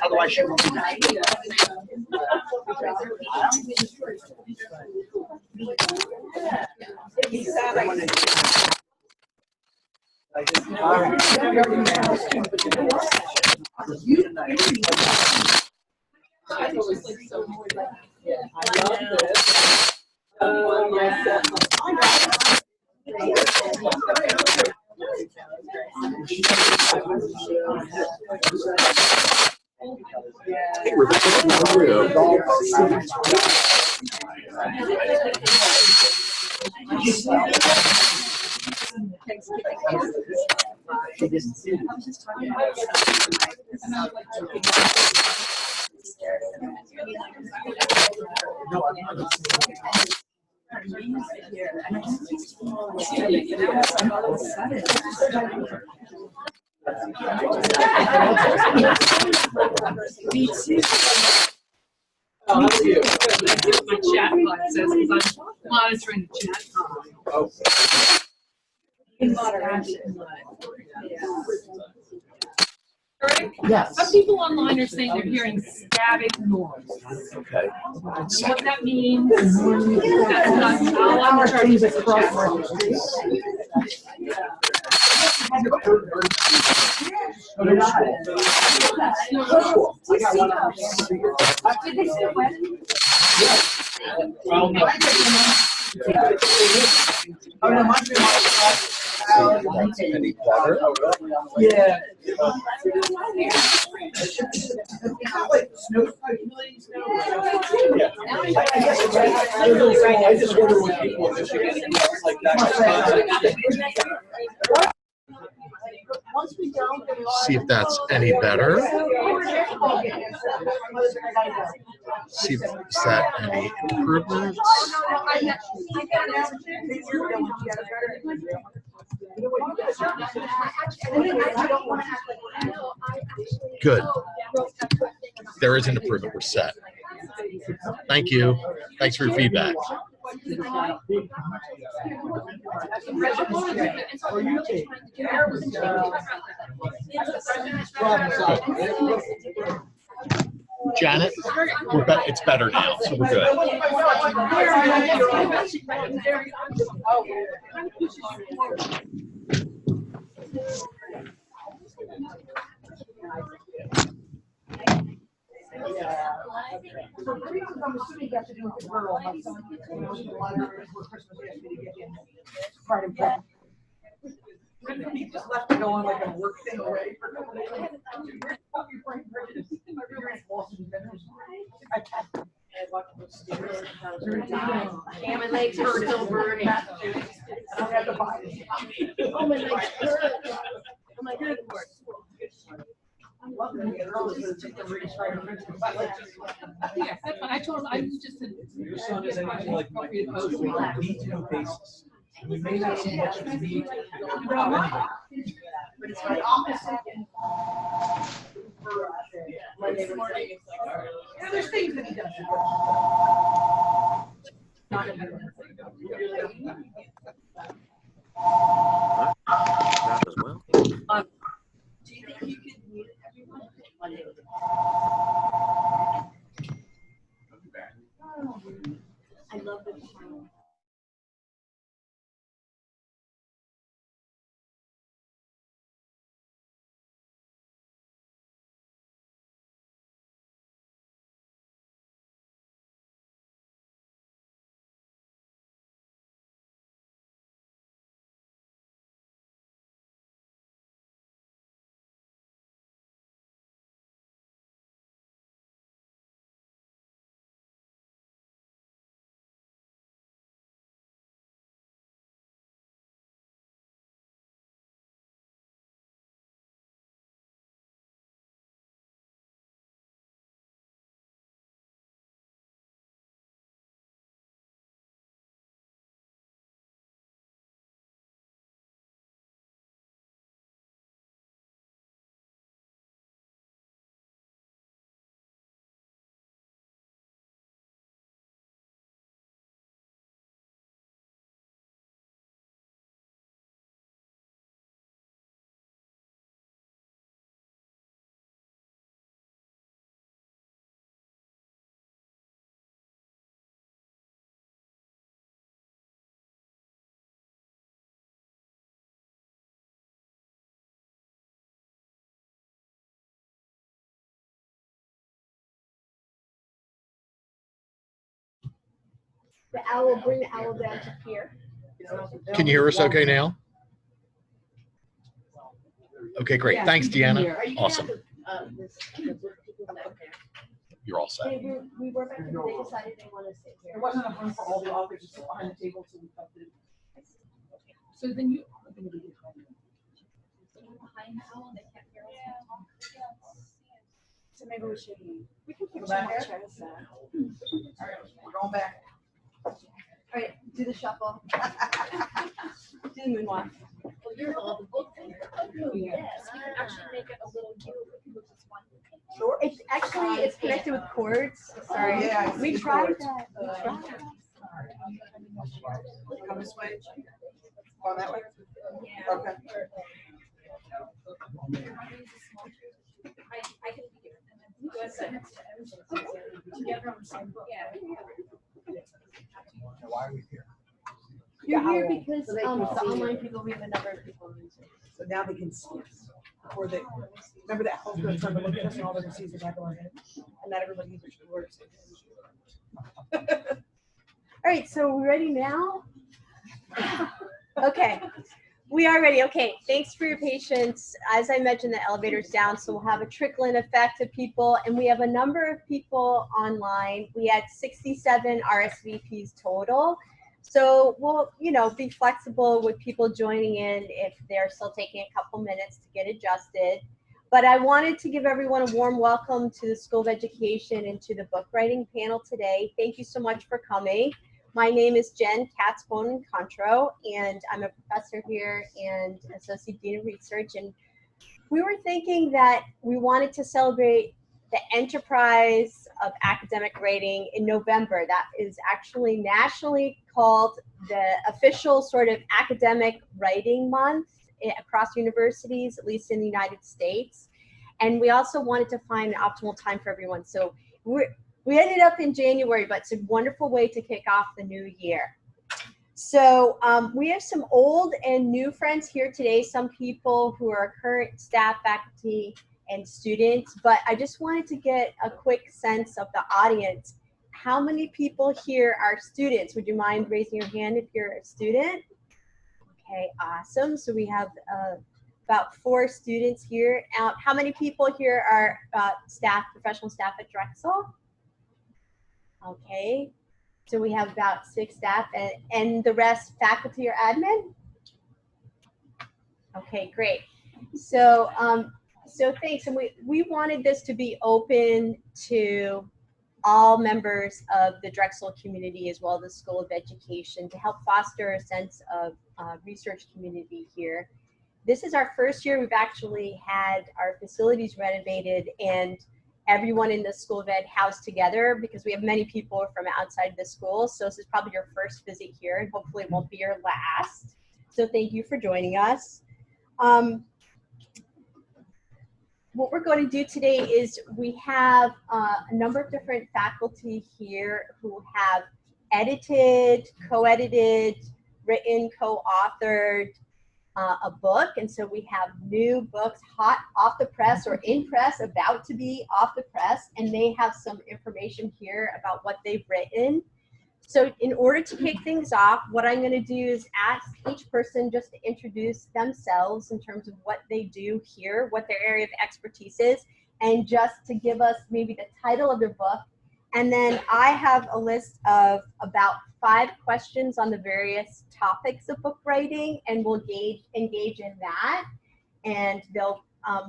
Otherwise, she won't be back. Hey, Rebecca, how are you? Me too. Oh, me too. That's what my chat bot says because I'm monitoring the chat bot. In moderation. Eric? Yes. Some people online are saying they're hearing static noise. Okay. And what that means, that's not how I'm charging the chat bot. Any better? Yeah. I just wonder what people in Michigan like that. See if that's any better. See if is that any improvements. Good. There is an improvement. We're set. Thank you. Thanks for your feedback. Janet, it's better now, so we're good. I'm assuming you have to do with the girl. My son, for Christmas, he asked me to get in part of that. He just left to go on like a work thing already for a couple days. And my legs are still burning. I don't have to buy it. Oh, my legs hurt. Oh my God. Yes, that's what I told him. I was just Your son is anything like my post on a need-to-know basis. We may not see much of the need. But it's my opposite. Yeah, there's things that he does. Not That as well. do you think you could mute everyone? I love the The owl, bring the owl down to here. Can you hear us okay now? Okay, great. Yeah, Thanks, you can Deanna. hear. Or you can Awesome. have the book people back there. You're all set. We were back there, they decided they want to sit here. There wasn't enough room for all the authors to sit behind the table, so we felt that. So then you. Behind the owl, they can't hear us. So maybe we can keep Go some back more there. chairs there. All right, we're going back. All right, do the shuffle. Do the moonwalk. Well, you're all the book. Oh, yes, we can actually make it a little U with just one. Sure. It's actually, it's connected with cords. Sorry. Yeah, I see We the tried cords. that. We tried that. Come this way. Going that way? Yeah. Okay. I can be here. And then you guys send it to everybody. Together on the same book. Yeah. Why are we here? You're The here owl. because So they the can see online it. people, we have a number of people using. So now they can see us. Before they, remember that whole group started looking at us and all they can see is the back of our head? And not everybody uses the words. All right, so we're ready now? Okay, we are ready. Okay, thanks for your patience. As I mentioned, the elevator's down, so we'll have a trickling effect of people, and we have a number of people online. We had 67 RSVPs total. So we'll, be flexible with people joining in if they're still taking a couple minutes to get adjusted. But I wanted to give everyone a warm welcome to the School of Education and to the book writing panel today. Thank you so much for coming. My name is Jen Katz-Bonin-Contro, and I'm a professor here and Associate Dean of Research. And we were thinking that we wanted to celebrate the enterprise of academic writing in November. That is actually nationally called the official sort of academic writing month across universities, at least in the United States. And we also wanted to find an optimal time for everyone. So we ended up in January, but it's a wonderful way to kick off the new year. So we have some old and new friends here today, some people who are current staff, faculty, and students, but I just wanted to get a quick sense of the audience. How many people here are students? Would you mind raising your hand if you're a student? Okay, awesome. So we have about 4 students here. How many people here are staff, professional staff at Drexel? Okay, so we have about 6 staff and the rest faculty or admin? Okay, great. So, so thanks, and we wanted this to be open to all members of the Drexel community as well as the School of Education to help foster a sense of research community here. This is our first year we've actually had our facilities renovated and everyone in the School of Ed housed together because we have many people from outside the school. So this is probably your first visit here and hopefully it won't be your last. So thank you for joining us. What we're going to do today is we have a number of different faculty here who have edited, co-edited, written, co-authored a book. And so we have new books hot off the press or in press, about to be off the press, and they have some information here about what they've written. So in order to kick things off, what I'm going to do is ask each person just to introduce themselves in terms of what they do here, what their area of expertise is, and just to give us maybe the title of their book. And then I have a list of about 5 questions on the various topics of book writing, and we'll engage in that. And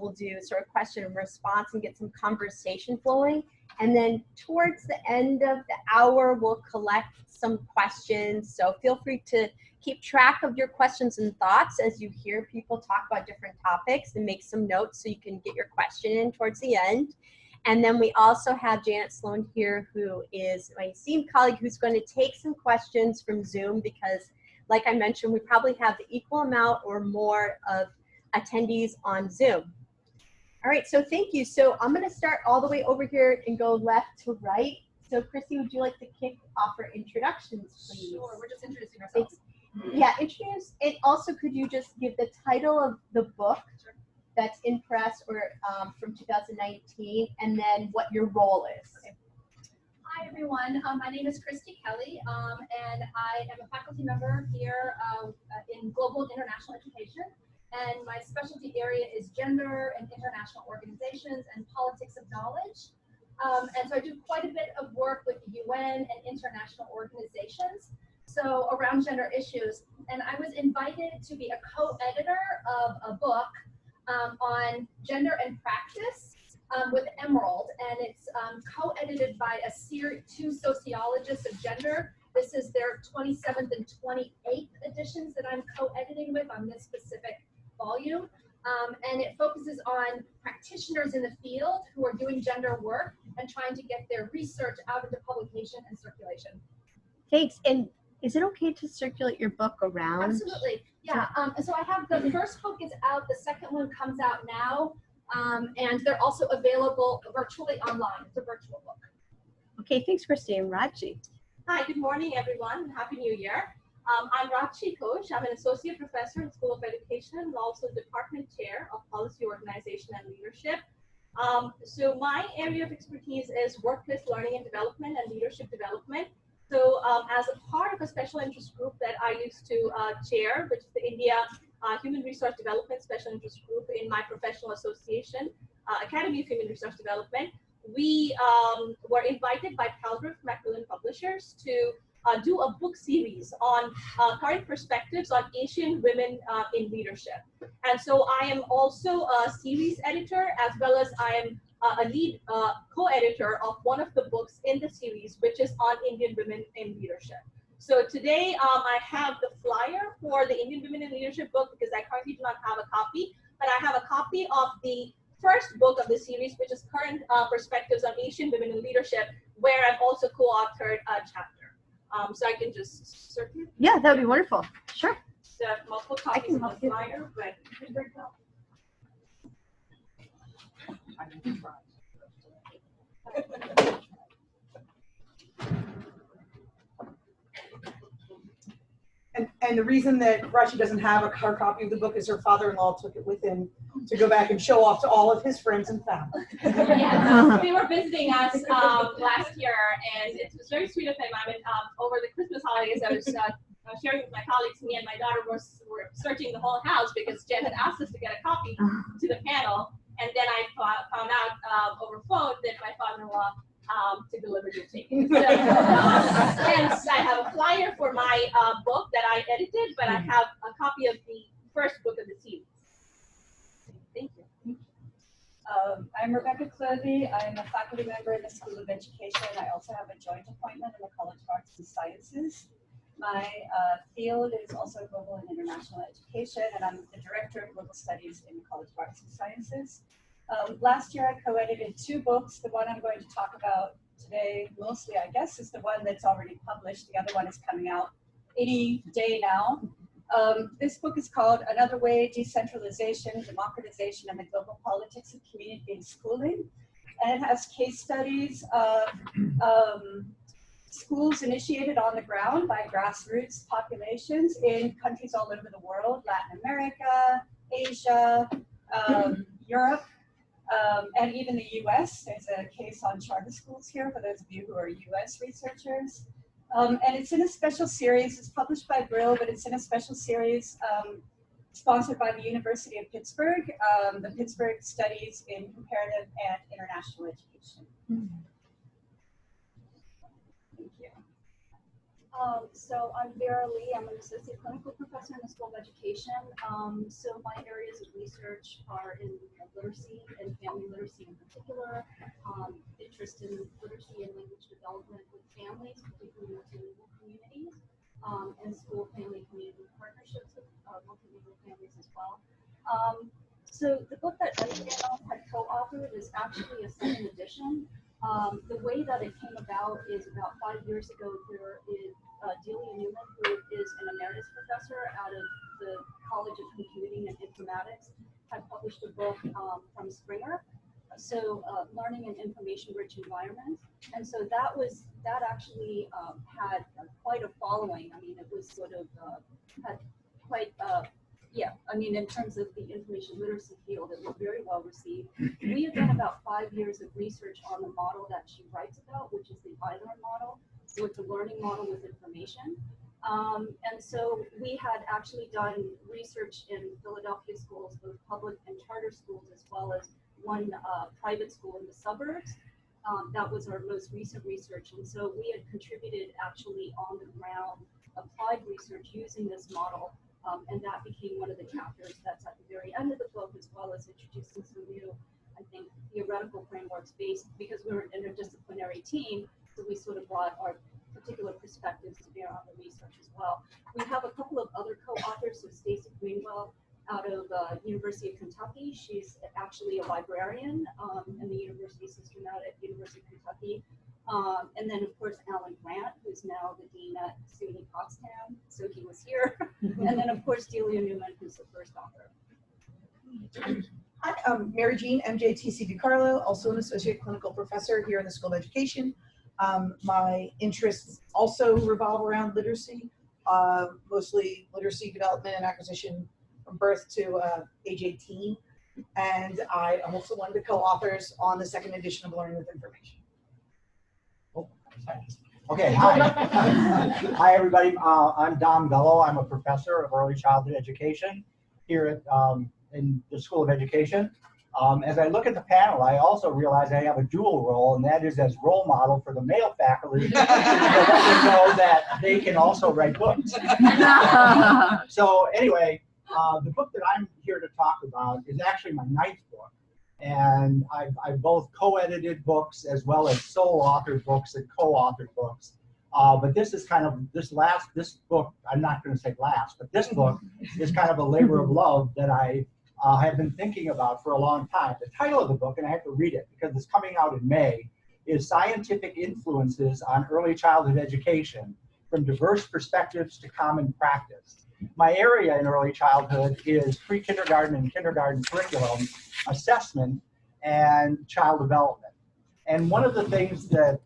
we'll do sort of question and response and get some conversation flowing. And then towards the end of the hour, we'll collect some questions. So feel free to keep track of your questions and thoughts as you hear people talk about different topics and make some notes so you can get your question in towards the end. And then we also have Janet Sloan here, who is my esteemed colleague, who's going to take some questions from Zoom because, like I mentioned, we probably have the equal amount or more of attendees on Zoom. All right, so thank you. So I'm going to start all the way over here and go left to right. So Chrissy, would you like to kick off our introductions, please? Sure, we're just introducing ourselves. Yeah, introduce, and also could you just give the title of the book that's in press or from 2019, and then what your role is. Okay. Hi, everyone. My name is Christy Kelly, and I am a faculty member here in Global and International Education. And my specialty area is gender and international organizations and politics of knowledge. And so I do quite a bit of work with the UN and international organizations, so around gender issues. And I was invited to be a co-editor of a book on gender and practice with Emerald, and it's co-edited by two sociologists of gender. This is their 27th and 28th editions that I'm co-editing with on this specific volume. And it focuses on practitioners in the field who are doing gender work and trying to get their research out into publication and circulation. Thanks. And is it okay to circulate your book around? Absolutely. Yeah. So I have the first book is out. The second one comes out now. And they're also available virtually online. It's a virtual book. Okay, thanks, Christy. And Raji. Hi, good morning, everyone. Happy New Year. I'm Raji Ghosh. I'm an associate professor in School of Education and also department chair of policy organization and leadership. So my area of expertise is workplace learning and development and leadership development. So as a part of a special interest group that I used to chair, which is the India Human Resource Development Special Interest Group in my professional association, Academy of Human Resource Development, we were invited by Calvert Macmillan Publishers to do a book series on current perspectives on Asian women in leadership. And so I am also a series editor, as well as I am a lead co-editor of one of the books in the series, which is on Indian women in leadership. So today I have the flyer for the Indian Women in Leadership book because I currently do not have a copy, but I have a copy of the first book of the series, which is Current Perspectives on Asian Women in Leadership, where I've also co-authored a chapter. So I can just circulate. Yeah, that would be wonderful. Sure. So I have multiple copies of the flyer, but And the reason that Rashi doesn't have a hard copy of the book is her father-in-law took it with him to go back and show off to all of his friends and family. Yeah, they were visiting us last year, and it was very sweet of him. I mean, over the Christmas holidays, I was sharing with my colleagues, me and my daughter were searching the whole house because Jen had asked us to get a copy to the panel, and then I found out over phone that my father-in-law took the liberty of taking it. So, hence, I have a flyer for my book that I edited, but I have a copy of the first book of the series. Thank you. I'm Rebecca Clothy. I'm a faculty member in the School of Education. I also have a joint appointment in the College of Arts and Sciences. My field is also global and international education, and I'm the director of global studies in the College of Arts and Sciences. Last year, I co-edited 2 books. The one I'm going to talk about today, mostly, I guess, is the one that's already published. The other one is coming out any day now. This book is called Another Way, Decentralization, Democratization, and the Global Politics of Community and Schooling. And it has case studies of schools initiated on the ground by grassroots populations in countries all over the world, Latin America, Asia, Europe, and even the US. There's a case on charter schools here for those of you who are US researchers. And it's in a special series. It's published by Brill, but it's in a special series sponsored by the University of Pittsburgh, the Pittsburgh Studies in Comparative and International Education. Thank you. So I'm Vera Lee. I'm an associate clinical professor in the School of Education. So my areas of research are in literacy and family literacy in particular, interest in literacy and language development with families, particularly multilingual communities, and school-family community partnerships with multilingual families as well. So the book that I had co-authored is actually a second edition. The way that it came about is about 5 years ago. There is Delia Newman, who is an emeritus professor out of the College of Computing and Informatics, had published a book from Springer, so learning in information-rich environments. And so that actually had quite a following. I mean, it was sort of had quite Yeah, I mean, in terms of the information literacy field, it was very well received. We have done about 5 years of research on the model that she writes about, which is the iLearn model. So it's a learning model with information. And so we had actually done research in Philadelphia schools, both public and charter schools, as well as one private school in the suburbs. That was our most recent research. And so we had contributed actually on the ground applied research using this model. And that became one of the chapters that's at the very end of the book, as well as introducing some new, I think, theoretical frameworks based, because we're an interdisciplinary team, so we sort of brought our particular perspectives to bear on the research as well. We have a couple of other co-authors, so Stacey Greenwell out of University of Kentucky. She's actually a librarian in the university system out at University of Kentucky. And then, of course, Alan Grant, who's now the dean at SUNY Potsdam, so he was here. And then, of course, Delia Newman, who's the first author. Hi, I'm Mary Jean, MJTC DiCarlo, also an associate clinical professor here in the School of Education. My interests also revolve around literacy, mostly literacy development and acquisition from birth to age 18. And I am also one of the co-authors on the second edition of Learning with Information. Okay, hi. Hi, everybody. I'm Don Bello. I'm a professor of early childhood education here at in the School of Education. As I look at the panel, I also realize I have a dual role, and that is as role model for the male faculty to let them know that they can also write books. So anyway, the book that I'm here to talk about is actually my 9th book. And I've both co-edited books as well as sole authored books and co-authored books. But this is kind of, this book, I'm not going to say last, but this book is kind of a labor of love that I have been thinking about for a long time. The title of the book, and I have to read it because it's coming out in May, is Scientific Influences on Early Childhood Education, From Diverse Perspectives to Common Practice. My area in early childhood is pre-kindergarten and kindergarten curriculum, assessment, and child development. And one of the things that,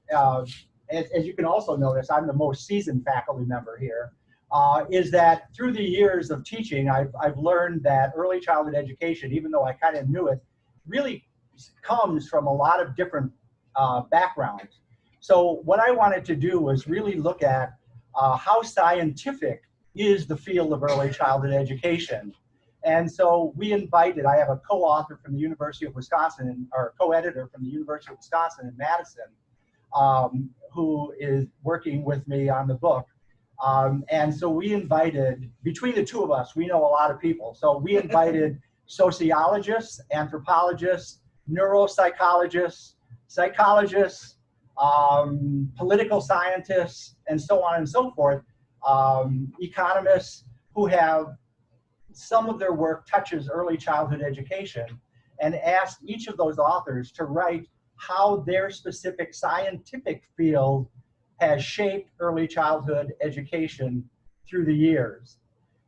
as you can also notice, I'm the most seasoned faculty member here, is that through the years of teaching, I've learned that early childhood education, even though I kind of knew it, really comes from a lot of different backgrounds. So what I wanted to do was really look at how scientific is the field of early childhood education. And so we invited, I have a co-author from the University of Wisconsin, or co-editor from the University of Wisconsin in Madison, who is working with me on the book. And so we invited, between the two of us, we know a lot of people. So we invited sociologists, anthropologists, neuropsychologists, psychologists, political scientists, and so on and so forth, economists who have some of their work touches early childhood education, and asked each of those authors to write how their specific scientific field has shaped early childhood education through the years.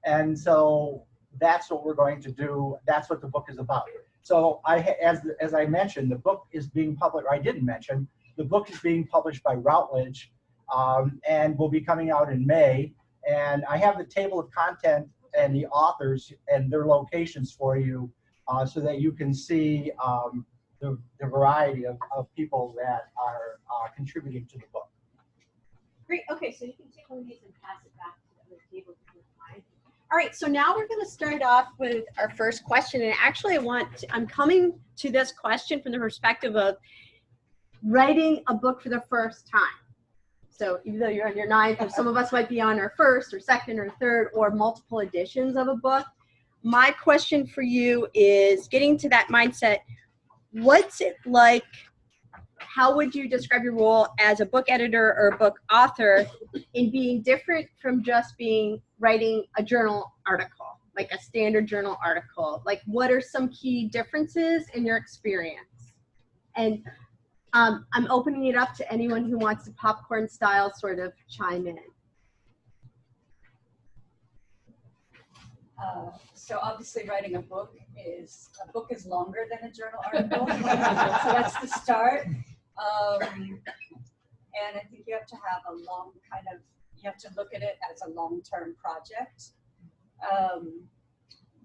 And so that's what we're going to do. That's what the book is about. So as I mentioned, the book is being published, or I didn't mention, the book is being published by Routledge and will be coming out in May. And I have the table of content and the authors and their locations for you so that you can see the variety of people that are contributing to the book. Great. Okay, so you can take one of these and pass it back to the other table. All right, so now we're going to start off with our first question. And actually, I'm coming to this question from the perspective of writing a book for the first time. So even though you're on your 9th, or some of us might be on our 1st or 2nd or 3rd or multiple editions of a book, my question for you is getting to that mindset. What's it like? How would you describe your role as a book editor or a book author in being different from just writing a journal article, like a standard journal article? Like, what are some key differences in your experience? And I'm opening it up to anyone who wants to popcorn style sort of chime in. So obviously writing a book is longer than a journal article. So that's the start. And I think you have to have a long you have to look at it as a long-term project.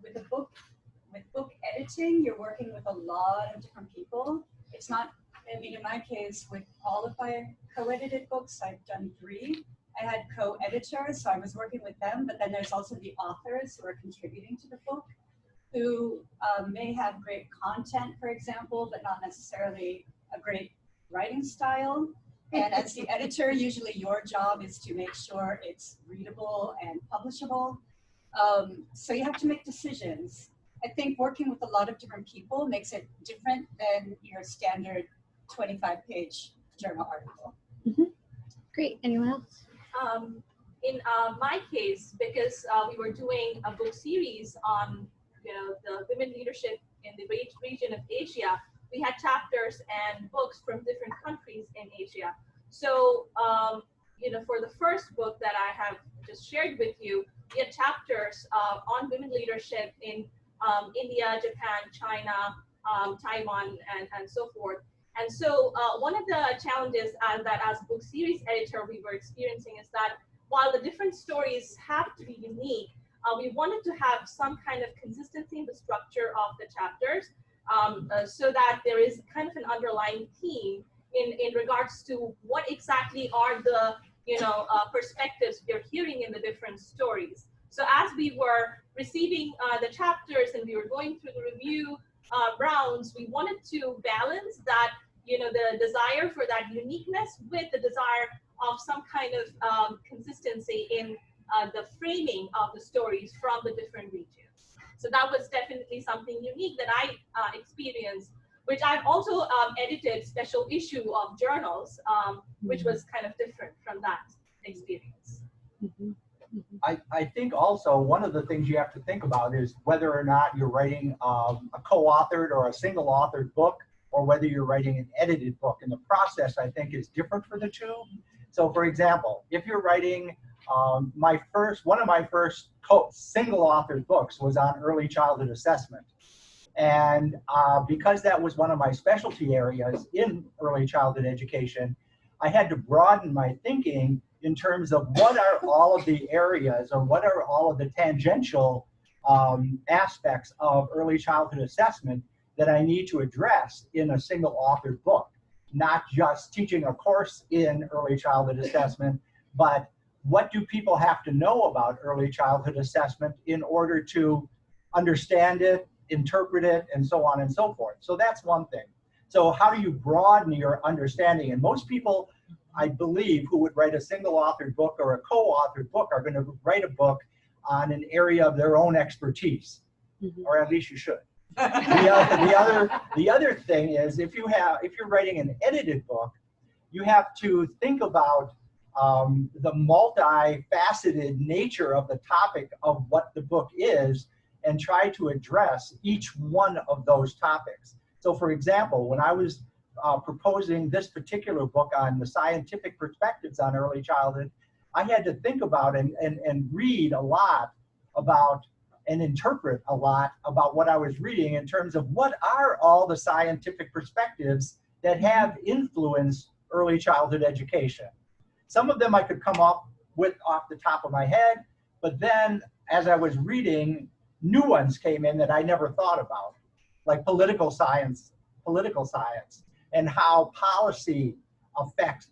with book editing, you're working with a lot of different people. It's not, I mean, in my case, with all of my co-edited books, I've done 3. I had co-editors, so I was working with them, but then there's also the authors who are contributing to the book, who may have great content, for example, but not necessarily a great writing style. And as the editor, usually your job is to make sure it's readable and publishable. So you have to make decisions. I think working with a lot of different people makes it different than your standard 25-page journal article. Great. Anyone else? In my case, because we were doing a book series on the women leadership in the region of Asia, we had chapters and books from different countries in Asia. So for the first book that I have just shared with you, we had chapters on women leadership in India, Japan, China, Taiwan, and so forth. And so one of the challenges that as book series editor we were experiencing is that while the different stories have to be unique, we wanted to have some kind of consistency in the structure of the chapters so that there is kind of an underlying theme in regards to what exactly are the perspectives we're hearing in the different stories. So as we were receiving the chapters and we were going through the review rounds, we wanted to balance that, the desire for that uniqueness with the desire of some kind of consistency in the framing of the stories from the different regions. So that was definitely something unique that I experienced, which I've also edited special issue of journals, which was kind of different from that experience. I think also one of the things you have to think about is whether or not you're writing a co-authored or a single authored book, or whether you're writing an edited book. And the process, I think, is different for the two. So for example, if you're writing one of my first single authored books was on early childhood assessment. And because that was one of my specialty areas in early childhood education, I had to broaden my thinking in terms of what are all of the areas or what are all of the tangential aspects of early childhood assessment that I need to address in a single authored book. Not just teaching a course in early childhood assessment, but what do people have to know about early childhood assessment in order to understand it, interpret it, and so on and so forth. So that's one thing. So how do you broaden your understanding? And most people, I believe, who would write a single authored book or a co-authored book are going to write a book on an area of their own expertise, or at least you should. The other thing is if you're writing an edited book, you have to think about the multifaceted nature of the topic of what the book is and try to address each one of those topics. So for example, when I was proposing this particular book on the scientific perspectives on early childhood, I had to think about and read a lot about and interpret a lot about what I was reading in terms of what are all the scientific perspectives that have influenced early childhood education. Some of them I could come up with off the top of my head, but then as I was reading, new ones came in that I never thought about, like political science, and how policy affects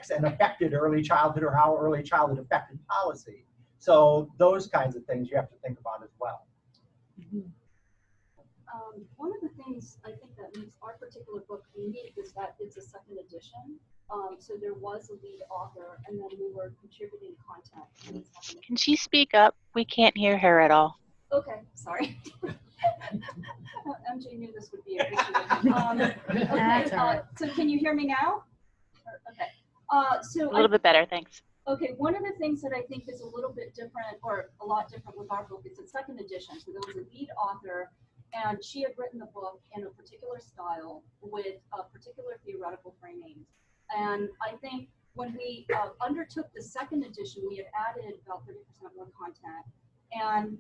and affected early childhood, or how early childhood affected policy. So those kinds of things you have to think about as well. One of the things I think that makes our particular book unique is that it's a second edition. So there was a lead author, and then we were contributing content. Can she speak up? We can't hear her at all. Okay, sorry. MJ knew this would be an issue. Okay, so can you hear me now? Okay. So A little bit better, thanks. Okay, one of the things that I think is a little bit different, or a lot different with our book, is its second edition. So there was a lead author, and she had written the book in a particular style with a particular theoretical framing. And I think when we undertook the second edition, we had added about 30% more content. And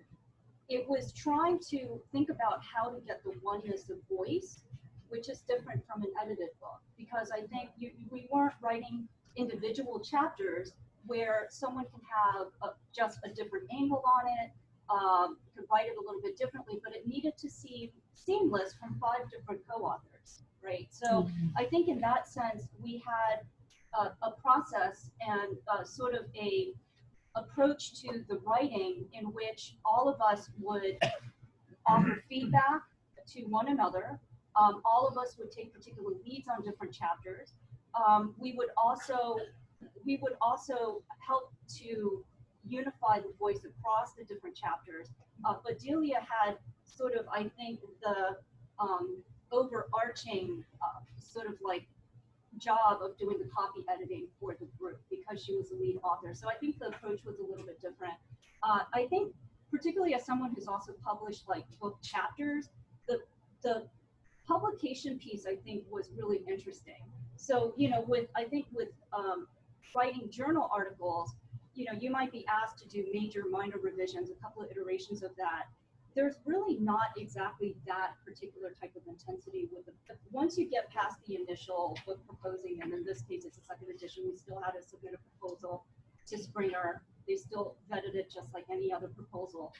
it was trying to think about how to get the oneness of voice, which is different from an edited book. Because I think we weren't writing individual chapters where someone can have just a different angle on it, could write it a little bit differently, but it needed to seem seamless from 5 different co-authors, right? So I think in that sense, we had a process and sort of a approach to the writing in which all of us would offer feedback to one another. All of us would take particular leads on different chapters. We would also help to unify the voice across the different chapters. But Delia had sort of, I think, the overarching sort of like job of doing the copy editing for the group because she was the lead author. So I think the approach was a little bit different. I think particularly as someone who's also published like book chapters, the publication piece I think was really interesting. So, you know, I think with writing journal articles, you know, you might be asked to do major, minor revisions, a couple of iterations of that. There's really not exactly that particular type of intensity with once you get past the initial book proposing, and in this case it's a second edition, we still had to submit a proposal to Springer. They still vetted it just like any other proposal.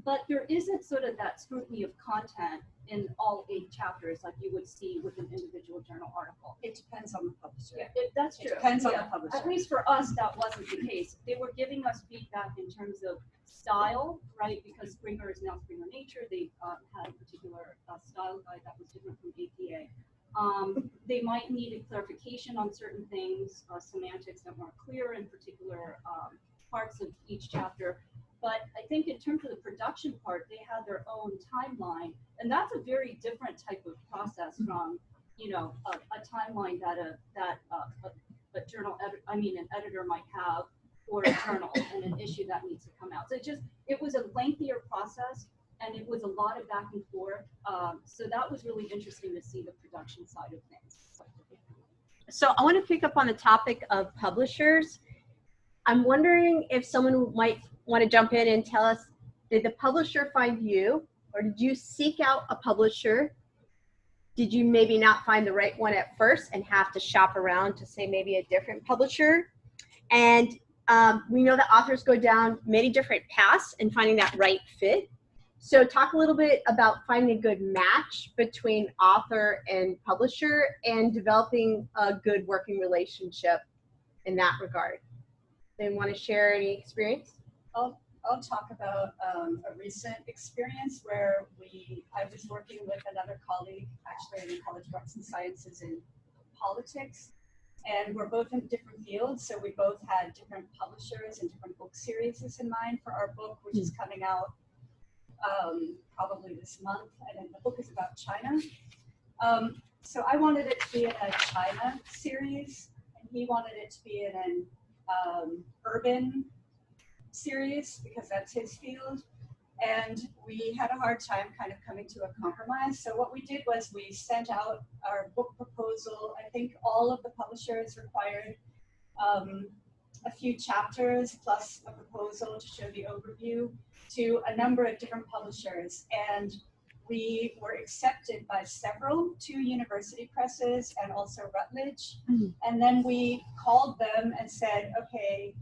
But there isn't sort of that scrutiny of content in all 8 chapters like you would see with an individual journal article. It depends on the publisher. Yeah, that's true. It depends on the publisher. At least for us, that wasn't the case. They were giving us feedback in terms of style, right? Because Springer is now Springer Nature. They had a particular style guide that was different from APA. They might need a clarification on certain things, semantics that weren't clear in particular parts of each chapter. But I think in terms of the production part, they had their own timeline, and that's a very different type of process from, you know, a timeline that a journal, an editor might have for a journal and an issue that needs to come out. So it was a lengthier process, and it was a lot of back and forth. So that was really interesting to see the production side of things. So I want to pick up on the topic of publishers. I'm wondering if someone might want to jump in and tell us, did the publisher find you, or did you seek out a publisher? Did you maybe not find the right one at first and have to shop around to say maybe a different publisher? And we know that authors go down many different paths in finding that right fit. So talk a little bit about finding a good match between author and publisher and developing a good working relationship in that regard. Anyone want to share any experience? I'll talk about a recent experience where I was working with another colleague, actually in the College of Arts and Sciences in politics, and we're both in different fields, so we both had different publishers and different book series in mind for our book, which is coming out probably this month, and the book is about China. So I wanted it to be in a China series, and he wanted it to be in an urban series because that's his field, and we had a hard time kind of coming to a compromise. So what we did was we sent out our book proposal. I think all of the publishers required a few chapters plus a proposal to show the overview to a number of different publishers, and we were accepted by several, 2 university presses and also Routledge. And then we called them and said, okay,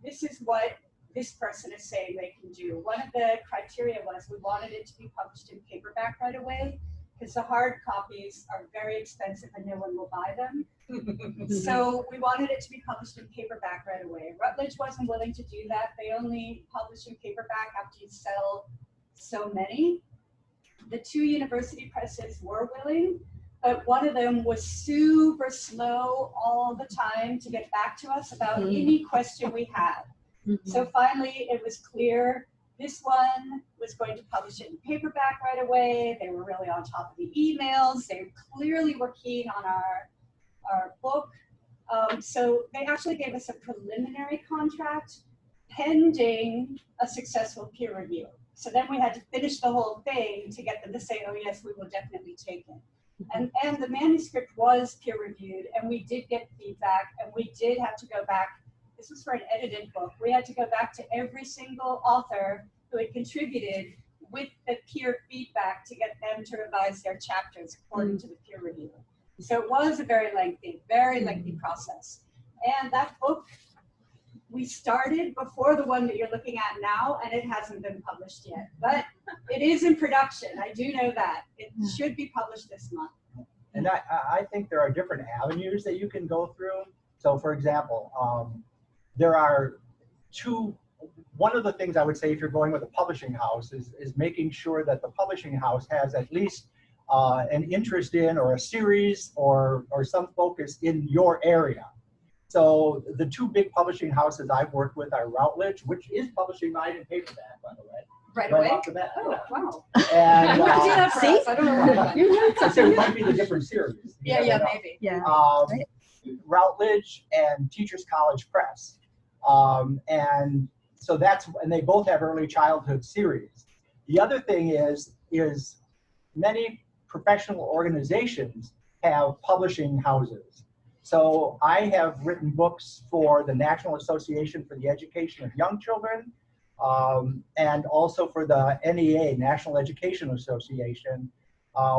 this is what this person is saying they can do. One of the criteria was we wanted it to be published in paperback right away because the hard copies are very expensive and no one will buy them. So we wanted it to be published in paperback right away. Routledge wasn't willing to do that. They only publish in paperback after you sell so many. The 2 university presses were willing, but one of them was super slow all the time to get back to us about any question we had. So finally, it was clear this one was going to publish it in paperback right away. They were really on top of the emails. They clearly were keen on our book. So they actually gave us a preliminary contract pending a successful peer review. So then we had to finish the whole thing to get them to say, oh yes, we will definitely take it. And the manuscript was peer reviewed, and we did get feedback, and we did have to go back. This was for an edited book. We had to go back to every single author who had contributed with the peer feedback to get them to revise their chapters according to the peer review. So it was a very lengthy process. And that book, we started before the one that you're looking at now, and it hasn't been published yet. But it is in production. I do know that. It should be published this month. And I think there are different avenues that you can go through. So for example, there are one of the things I would say if you're going with a publishing house is making sure that the publishing house has at least an interest in or a series or some focus in your area. So the two big publishing houses I've worked with are Routledge, which is publishing mine in paperback, by the way. Right away? Off the bat. Oh, wow. And, You could do that for see? us. I don't know why. You learned so something. it might be the different series. Yeah, You never know. maybe. Yeah. Routledge and Teachers College Press. And so and they both have early childhood series. The other thing is many professional organizations have publishing houses. So I have written books for the National Association for the Education of Young Children, and also for the NEA, National Education Association,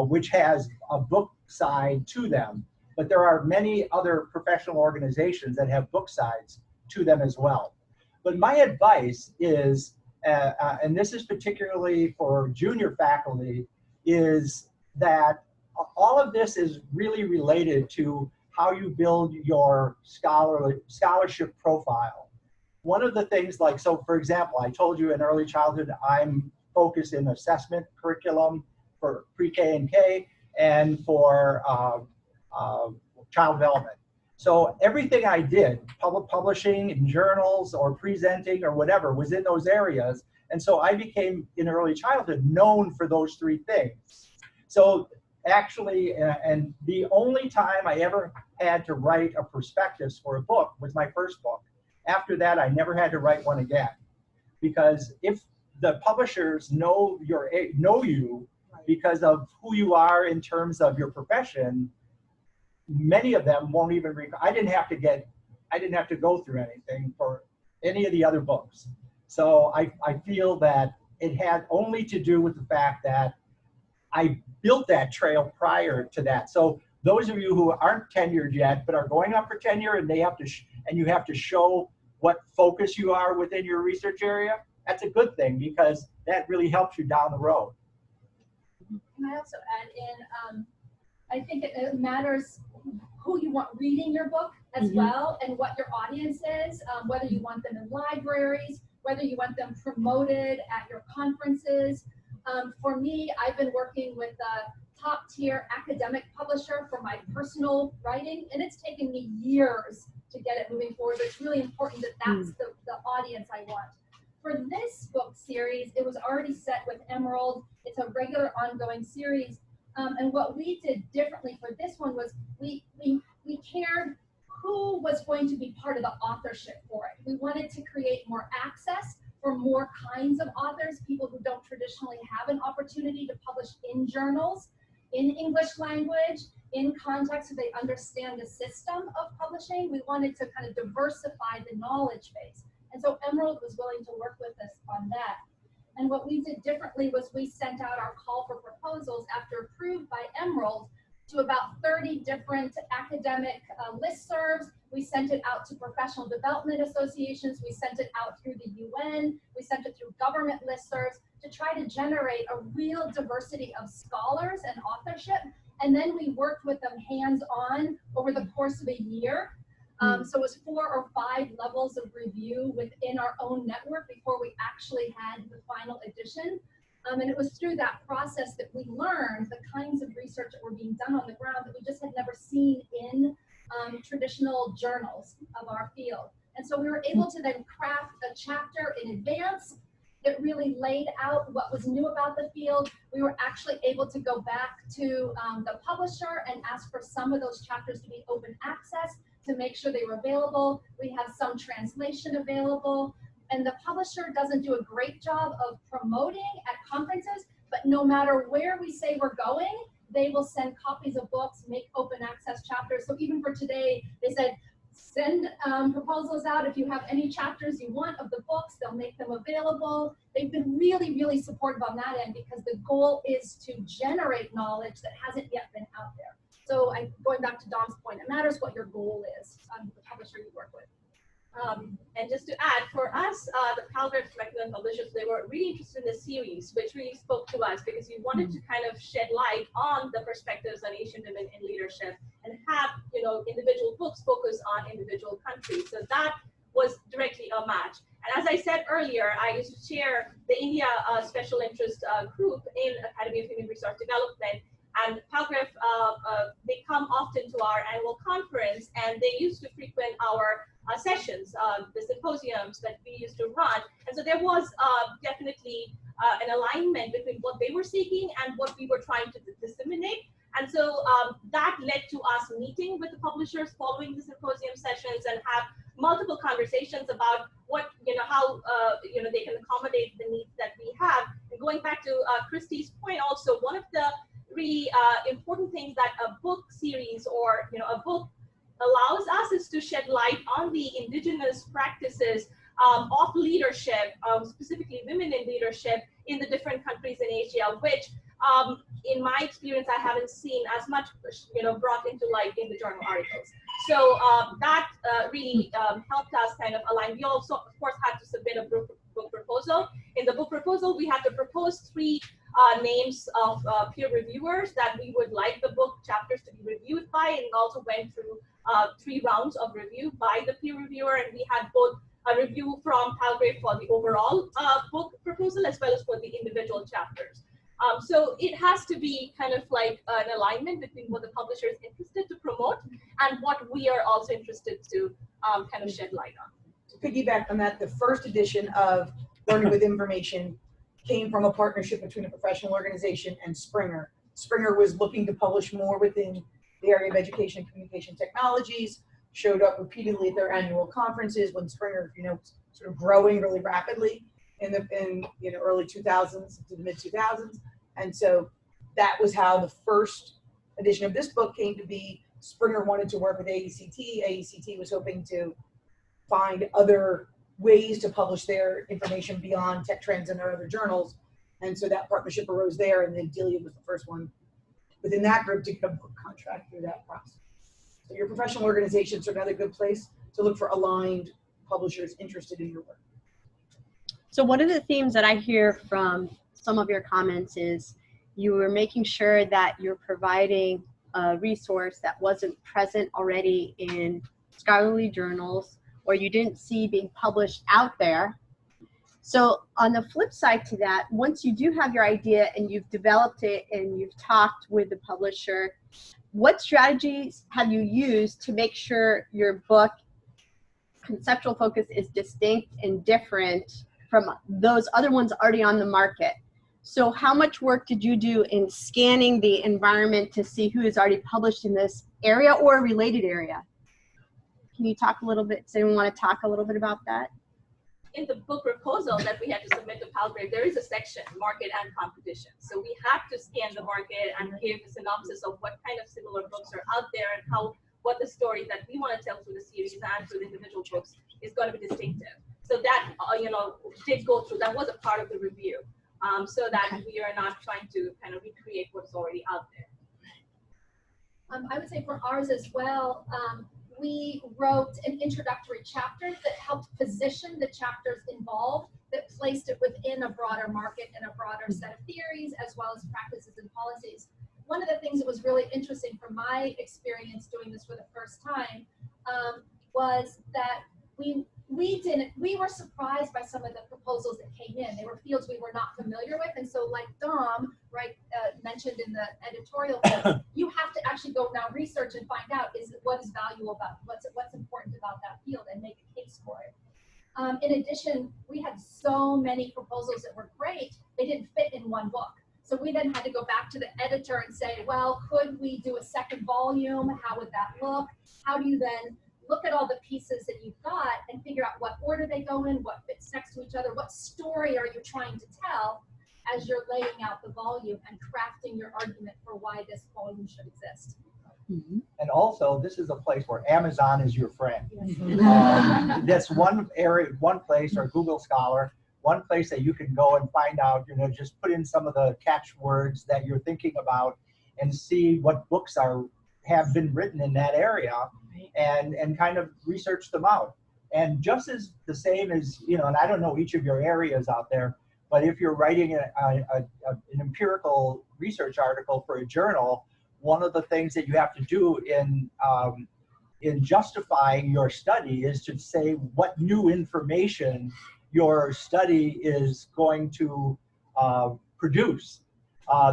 which has a book side to them. But there are many other professional organizations that have book sides to them as well. But my advice is, and this is particularly for junior faculty, is that all of this is really related to how you build your scholarship profile. One of the things so for example, I told you in early childhood, I'm focused in assessment curriculum for pre-K and K and for child development. So everything I did, publishing in journals or presenting or whatever, was in those areas. And so I became, in early childhood, known for those three things. So actually, and the only time I ever had to write a prospectus for a book was my first book. After that, I never had to write one again. Because if the publishers know you because of who you are in terms of your profession, many of them won't even read. I didn't have to go through anything for any of the other books. So I feel that it had only to do with the fact that I built that trail prior to that. So those of you who aren't tenured yet but are going up for tenure and you have to show what focus you are within your research area, that's a good thing because that really helps you down the road. Can I also add in, I think it matters who you want reading your book as well and what your audience is, whether you want them in libraries, whether you want them promoted at your conferences. For me, I've been working with a top tier academic publisher for my personal writing, and it's taken me years to get it moving forward. But it's really important that that's the audience I want. For this book series, it was already set with Emerald. It's a regular ongoing series. And what we did differently for this one was we cared who was going to be part of the authorship for it. We wanted to create more access for more kinds of authors, people who don't traditionally have an opportunity to publish in journals, in English language, in context so they understand the system of publishing. We wanted to kind of diversify the knowledge base. And so Emerald was willing to work with us on that. And what we did differently was we sent out our call for proposals after approved by Emerald to about 30 different academic listservs. We sent it out to professional development associations. We sent it out through the UN. We sent it through government listservs to try to generate a real diversity of scholars and authorship. And then we worked with them hands-on over the course of a year. So it was 4 or 5 levels of review within our own network before we actually had the final edition. And it was through that process that we learned the kinds of research that were being done on the ground that we just had never seen in traditional journals of our field. And so we were able to then craft a chapter in advance that really laid out what was new about the field. We were actually able to go back to the publisher and ask for some of those chapters to be open access to make sure they were available. We have some translation available. And the publisher doesn't do a great job of promoting at conferences, but no matter where we say we're going, they will send copies of books, make open access chapters. So even for today, they said, send proposals out if you have any chapters you want of the books, they'll make them available. They've been really, really supportive on that end because the goal is to generate knowledge that hasn't yet been out there. So going back to Dom's point, it matters what your goal is on the publisher you work with. And just to add, for us, the Calvert Macmillan publishers, they were really interested in the series, which really spoke to us because we wanted to kind of shed light on the perspectives on Asian women in leadership and have, you know, individual books focus on individual countries. So that was directly a match. And as I said earlier, I used to chair the India special interest group in Academy of Human Resource Development. And Palgrave, they come often to our annual conference, and they used to frequent our sessions, the symposiums that we used to run. And so there was definitely an alignment between what they were seeking and what we were trying to disseminate. And so that led to us meeting with the publishers following the symposium sessions and have multiple conversations about what, you know, how, you know, they can accommodate the needs that we have. And going back to Christy's point also, one of the really important things that a book series or, you know, a book allows us is to shed light on the indigenous practices of leadership, specifically women in leadership in the different countries in Asia, which in my experience, I haven't seen as much, you know, brought into light in the journal articles. So that really helped us kind of align. We also, of course, had to submit a book proposal. In the book proposal, we had to propose 3 names of peer reviewers that we would like the book chapters to be reviewed by, and also went through 3 rounds of review by the peer reviewer, and we had both a review from Palgrave for the overall book proposal as well as for the individual chapters. So it has to be kind of like an alignment between what the publisher is interested to promote and what we are also interested to kind of shed light on. To piggyback on that, the first edition of Learning with Information came from a partnership between a professional organization and Springer. Springer was looking to publish more within the area of education and communication technologies, showed up repeatedly at their annual conferences when Springer, you know, sort of growing really rapidly in you know, early 2000s to the mid 2000s. And so that was how the first edition of this book came to be. Springer wanted to work with AECT. AECT was hoping to find other ways to publish their information beyond Tech Trends and other journals. And so that partnership arose there, and then Delia was the first one within that group to get a book contract through that process. So your professional organizations are another good place to look for aligned publishers interested in your work. So one of the themes that I hear from some of your comments is you were making sure that you're providing a resource that wasn't present already in scholarly journals or you didn't see being published out there. So on the flip side to that, once you do have your idea and you've developed it and you've talked with the publisher, what strategies have you used to make sure your book conceptual focus is distinct and different from those other ones already on the market? So how much work did you do in scanning the environment to see who is already published in this area or a related area? Can you talk a little bit, does anyone want to talk a little bit about that? In the book proposal that we had to submit to Palgrave, there is a section, market and competition. So we have to scan the market and give a synopsis of what kind of similar books are out there and how, what the story that we want to tell through the series and through the individual books is going to be distinctive. So that, you know, did go through, that was a part of the review. So that we are not trying to kind of recreate what's already out there. I would say for ours as well, we wrote an introductory chapter that helped position the chapters involved, that placed it within a broader market and a broader set of theories as well as practices and policies. One of the things that was really interesting from my experience doing this for the first time was that we were surprised by some of the proposals that came in. They were fields we were not familiar with, and so like Dom, right, mentioned in the editorial, you have to actually go now research and find out what is valuable about what's important about that field and make a case for it. In addition, we had so many proposals that were great, they didn't fit in one book. So we then had to go back to the editor and say, well, could we do a second volume? How would that look? How do you then look at all the pieces that you've got and figure out what order they go in, what fits next to each other, what story are you trying to tell as you're laying out the volume and crafting your argument for why this volume should exist. Mm-hmm. And also, this is a place where Amazon is your friend. That's one area, one place, or Google Scholar, one place that you can go and find out, you know, just put in some of the catchwords that you're thinking about and see what books have been written in that area and kind of research them out. And just as the same as, you know, and I don't know each of your areas out there, but if you're writing an empirical research article for a journal, one of the things that you have to do in justifying your study is to say what new information your study is going to produce.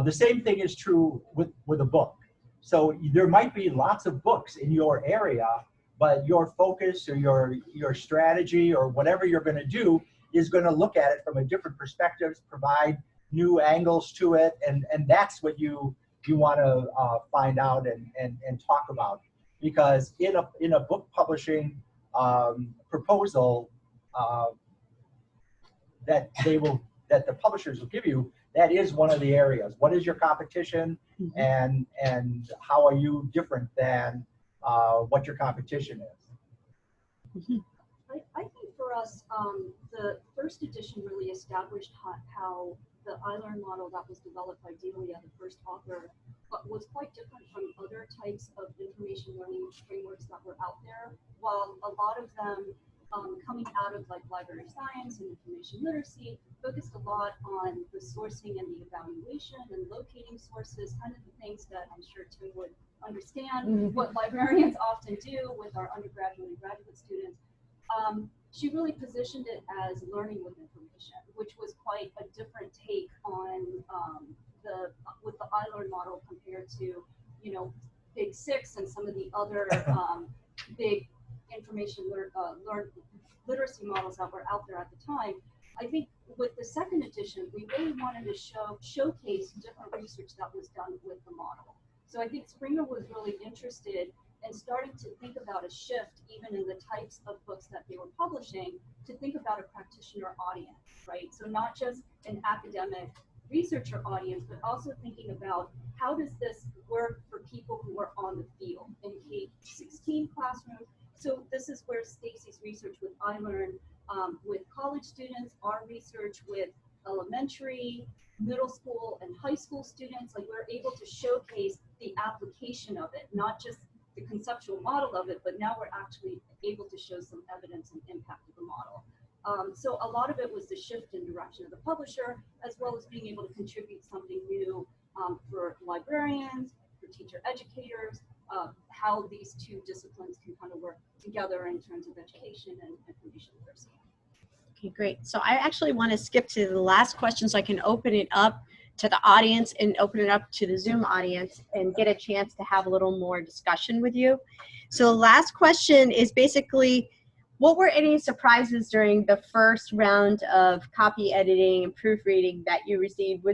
The same thing is true with a book. So there might be lots of books in your area, but your focus or your strategy or whatever you're going to do is going to look at it from a different perspective, provide new angles to it, and that's what you want to find out and talk about. Because in a book publishing proposal that the publishers will give you, that is one of the areas. What is your competition, and how are you different than what your competition is? I think for us, the first edition really established how the iLearn model that was developed by Delia, the first author, was quite different from other types of information learning frameworks that were out there. While a lot of them coming out of like library science and information literacy focused a lot on the sourcing and the evaluation and locating sources, kind of the things that I'm sure Tim would understand what librarians often do with our undergraduate and graduate students. She really positioned it as learning with information, which was quite a different take on the iLearn model compared to, you know, Big Six and some of the other big information literacy models that were out there at the time. I think with the second edition, we really wanted to showcase different research that was done with the model. So I think Springer was really interested in starting to think about a shift, even in the types of books that they were publishing, to think about a practitioner audience, right? So not just an academic researcher audience, but also thinking about how does this work for people who are on the field in K-16 classrooms. So this is where Stacy's research with iLearn, with college students, our research with elementary, middle school, and high school students, like we're able to showcase the application of it, not just the conceptual model of it, but now we're actually able to show some evidence and impact of the model. So a lot of it was the shift in direction of the publisher, as well as being able to contribute something new for librarians, for teacher educators, how these two disciplines can kind of work together in terms of education and information literacy. Okay, great. So I actually want to skip to the last question so I can open it up to the audience and open it up to the Zoom audience and get a chance to have a little more discussion with you. So the last question is basically, what were any surprises during the first round of copy editing and proofreading that you received?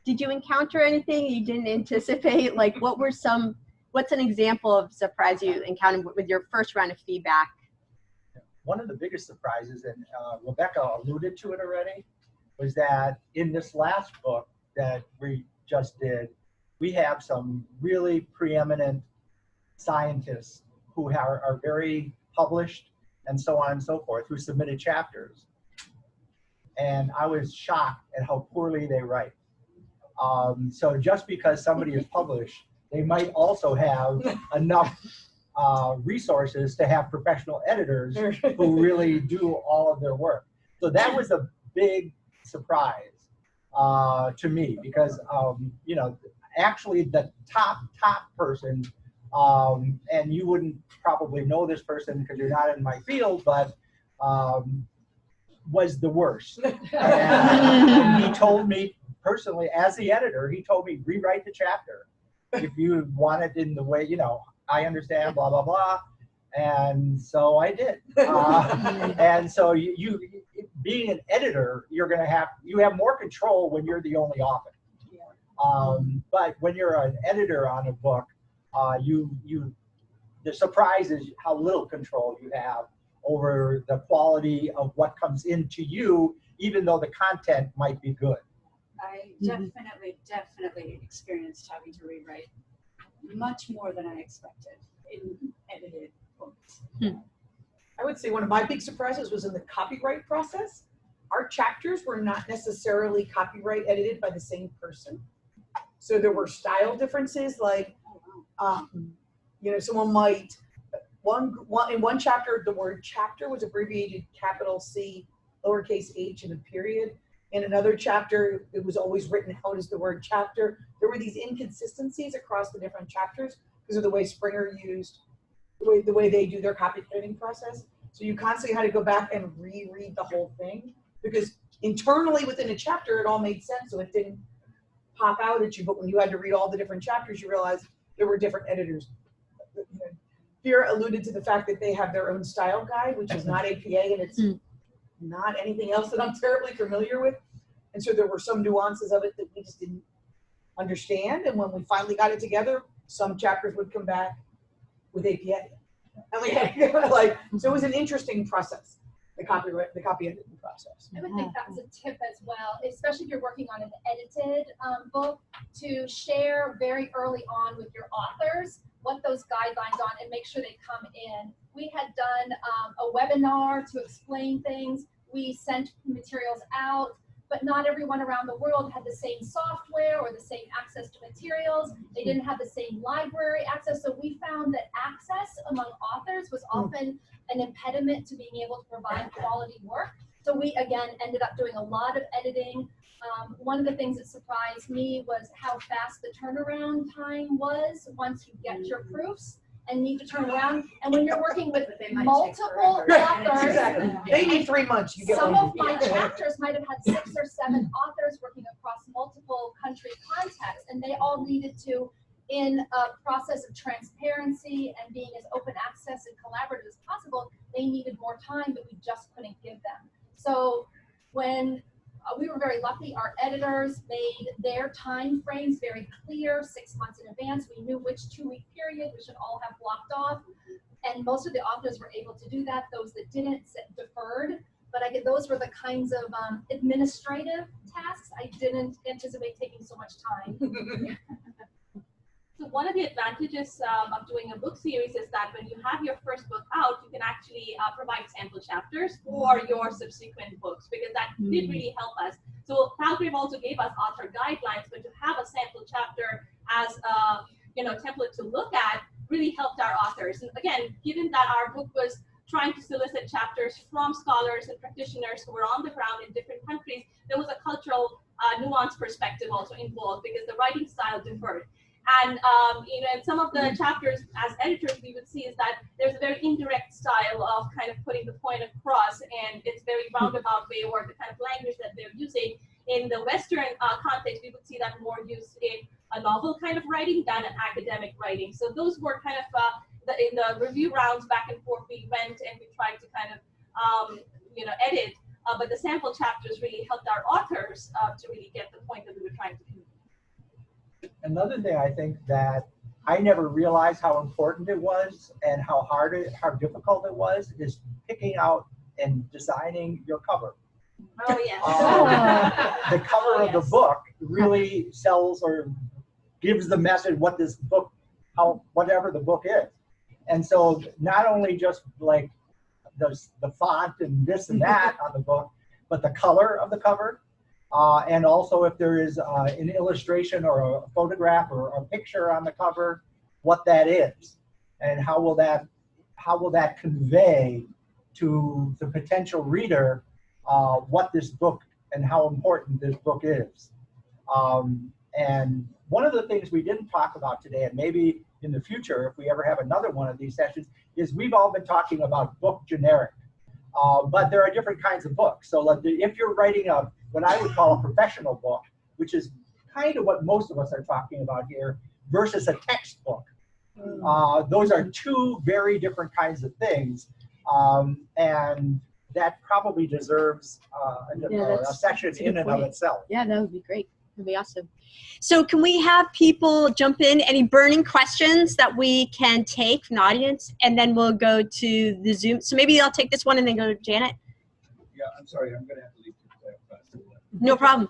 Did you encounter anything you didn't anticipate? Like what's an example of surprise you encountered with your first round of feedback? One of the biggest surprises, and Rebecca alluded to it already, was that in this last book that we just did, we have some really preeminent scientists who are very published and so on and so forth, who submitted chapters. And I was shocked at how poorly they write. So just because somebody is published, they might also have enough resources to have professional editors who really do all of their work. So that was a big surprise to me, because you know, actually the top person, and you wouldn't probably know this person because you're not in my field, but was the worst. And he told me personally, as the editor, he told me, rewrite the chapter if you want it in the way, you know, I understand, blah, blah, blah. And so I did. And so you being an editor, you have more control when you're the only author. But when you're an editor on a book, the surprise is how little control you have over the quality of what comes into you, even though the content might be good. I definitely experienced having to rewrite much more than I expected in edited books. I would say one of my big surprises was in the copyright process. Our chapters were not necessarily copyright edited by the same person. So there were style differences, like, you know, someone might, in one chapter, the word chapter was abbreviated capital C, lowercase h, and a period. In another chapter, it was always written out as the word chapter. There were these inconsistencies across the different chapters because of the way Springer used, the way they do their copyrighting process. So you constantly had to go back and reread the whole thing because internally within a chapter, it all made sense, so it didn't pop out at you. But when you had to read all the different chapters, you realized there were different editors. Vera alluded to the fact that they have their own style guide, which is not APA, and it's not anything else that I'm terribly familiar with. And so there were some nuances of it that we just didn't understand. And when we finally got it together, some chapters would come back with APA. And we had so it was an interesting process, the copy editing process. I would think that's a tip as well, especially if you're working on an edited book, to share very early on with your authors what those guidelines are and make sure they come in. We had done a webinar to explain things. We sent materials out, but not everyone around the world had the same software or the same access to materials. They didn't have the same library access. So we found that access among authors was often an impediment to being able to provide quality work. So we, again, ended up doing a lot of editing. One of the things that surprised me was how fast the turnaround time was once you get your proofs and need to turn around. And when you're working with multiple authors, they need 3 months. You get some of my chapters might have had 6 or 7 authors working across multiple country contexts, and they all needed to, in a process of transparency and being as open access and collaborative as possible, they needed more time that we just couldn't give them. So when we were very lucky, our editors made their time frames very clear 6 months in advance. We knew which 2-week period we should all have blocked off. And most of the authors were able to do that. Those that didn't deferred. But those were the kinds of administrative tasks I didn't anticipate taking so much time. So one of the advantages of doing a book series is that when you have your first book out, you can actually provide sample chapters for your subsequent books, because that did really help us. So Calgrave also gave us author guidelines, but to have a sample chapter as a template to look at really helped our authors. And again, given that our book was trying to solicit chapters from scholars and practitioners who were on the ground in different countries, there was a cultural nuance perspective also involved because the writing style differed. And in some of the chapters as editors, we would see is that there's a very indirect style of kind of putting the point across, and it's very roundabout way, or the kind of language that they're using. In the Western context, we would see that more used in a novel kind of writing than an academic writing. So those were kind of in the review rounds back and forth, we went and we tried to kind of edit, but the sample chapters really helped our authors to really get the point that we were trying to communicate. Another thing I think that I never realized how important it was and how difficult it was is picking out and designing your cover. Oh yes. The cover of the book really sells or gives the message what this book, whatever the book is. And so not only just like the font and this and that on the book, but the color of the cover. And also if there is an illustration or a photograph or a picture on the cover, what that is, and how will that convey to the potential reader what this book and how important this book is. And one of the things we didn't talk about today, and maybe in the future if we ever have another one of these sessions, is we've all been talking about book generic. But there are different kinds of books. So like if you're writing what I would call a professional book, which is kind of what most of us are talking about here, versus a textbook. Those are two very different kinds of things. And that probably deserves a session in and of itself. Yeah, that would be great. That'd be awesome. So can we have people jump in? Any burning questions that we can take from the audience? And then we'll go to the Zoom. So maybe I'll take this one and then go to Janet. Yeah, I'm sorry. I'm going to have to leave because I have class. No problem.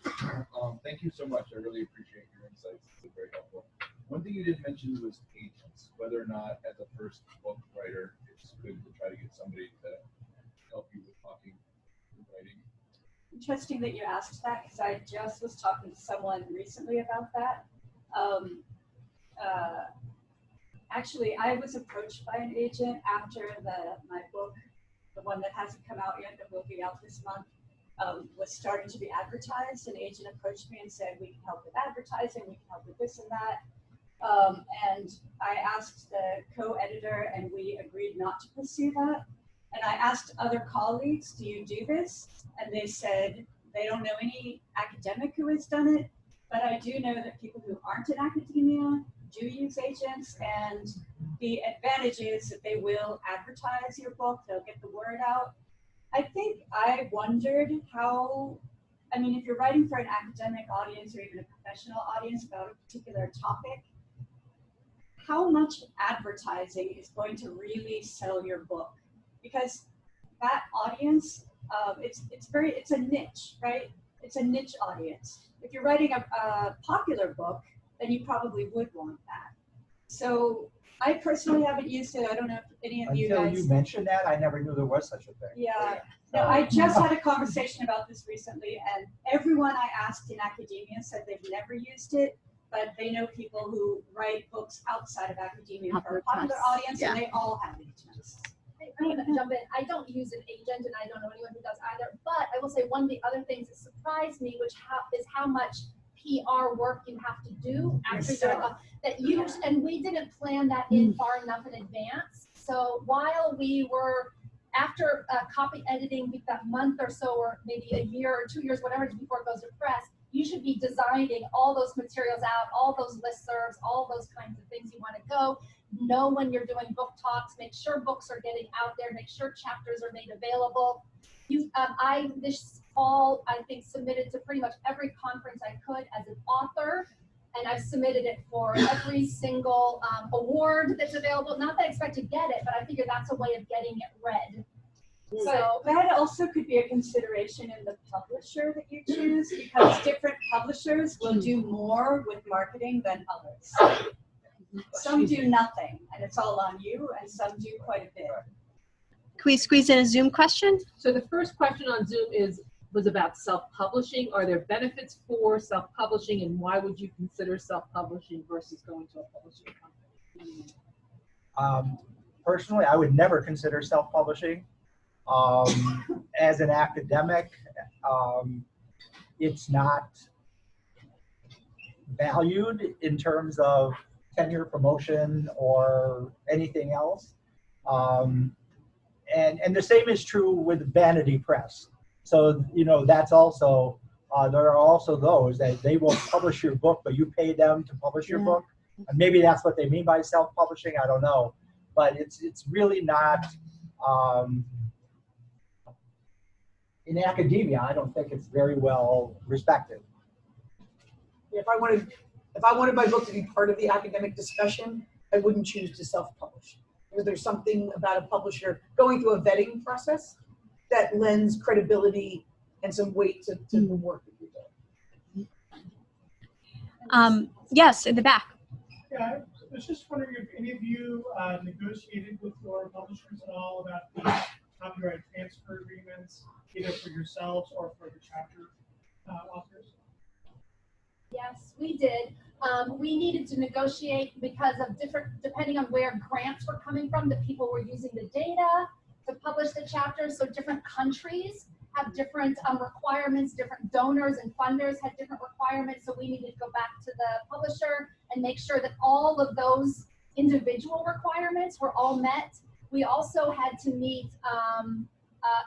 Thank you so much. I really appreciate your insights. It's very helpful. One thing you didn't mention was agents, whether or not as a first book writer, it's good to try to get somebody to help you with talking and writing. Interesting that you asked that, because I just was talking to someone recently about that. Actually, I was approached by an agent after my book, the one that hasn't come out yet, that will be out this month, was starting to be advertised. An agent approached me and said, we can help with advertising, we can help with this and that. And I asked the co-editor, and we agreed not to pursue that. And I asked other colleagues, do you do this? And they said they don't know any academic who has done it, but I do know that people who aren't in academia do use agents, and the advantage is that they will advertise your book, they'll get the word out. I think I wondered how, I mean, if you're writing for an academic audience or even a professional audience about a particular topic, how much advertising is going to really sell your book? Because that audience, it's a niche, right? It's a niche audience. If you're writing a popular book, then you probably would want that. So I personally haven't used it. I don't know if any of you guys. Until you mentioned that, I never knew there was such a thing. Yeah. No, I just had a conversation about this recently, and everyone I asked in academia said they've never used it, but they know people who write books outside of academia for a popular audience, and they all have agents. I'm going to jump in. I don't use an agent, and I don't know anyone who does either. But I will say one of the other things that surprised me, which is how much PR work you have to do after you're and we didn't plan that in far enough in advance. So while we were after copy editing, we've got a month or so, or maybe a year or 2 years, whatever it is before it goes to press. You should be designing all those materials out, all those listservs, all those kinds of things you want to go. Know when you're doing book talks, make sure books are getting out there, make sure chapters are made available. I this fall, I think, submitted to pretty much every conference I could as an author, and I've submitted it for every single award that's available. Not that I expect to get it, but I figure that's a way of getting it read. So that also could be a consideration in the publisher that you choose, because different publishers will do more with marketing than others. Some do nothing, and it's all on you, and some do quite a bit. Can we squeeze in a Zoom question? So the first question on Zoom was about self-publishing. Are there benefits for self-publishing, and why would you consider self-publishing versus going to a publishing company? Personally, I would never consider self-publishing. As an academic, it's not valued in terms of tenure, promotion, or anything else. And the same is true with vanity press. So, you know, that's also, there are also those that they will publish your book, but you pay them to publish your book. And maybe that's what they mean by self-publishing, I don't know. But it's really not, in academia, I don't think it's very well respected. If I wanted my book to be part of the academic discussion, I wouldn't choose to self-publish. Because there's something about a publisher going through a vetting process that lends credibility and some weight to the work that you're doing. Yes, in the back. Yeah, I was just wondering if any of you negotiated with your publishers at all about copyright transfer agreements, either for yourselves or for the chapter authors? Yes, we did. We needed to negotiate because of depending on where grants were coming from, the people were using the data to publish the chapters. So different countries have different requirements, different donors and funders had different requirements. So we needed to go back to the publisher and make sure that all of those individual requirements were all met. We also had to meet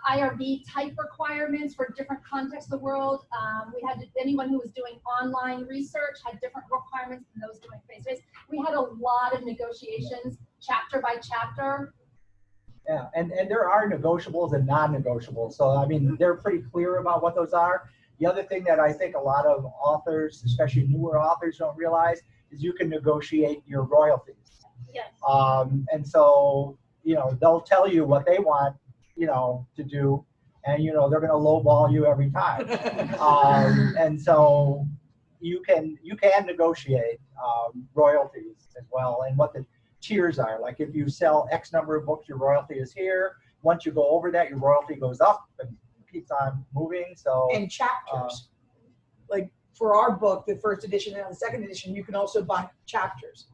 IRB type requirements for different contexts of the world. Anyone who was doing online research had different requirements than those doing face-to-face. We had a lot of negotiations, chapter by chapter. Yeah, and there are negotiables and non-negotiables. So, I mean, they're pretty clear about what those are. The other thing that I think a lot of authors, especially newer authors, don't realize is you can negotiate your royalties. Yes. And so, you know, they'll tell you what they want, you know, to do, and, you know, they're going to lowball you every time. And so you can negotiate royalties as well, and what the tiers are. Like if you sell X number of books, your royalty is here. Once you go over that, your royalty goes up and keeps on moving. So And chapters. Like for our book, the first edition and the second edition, you can also buy chapters.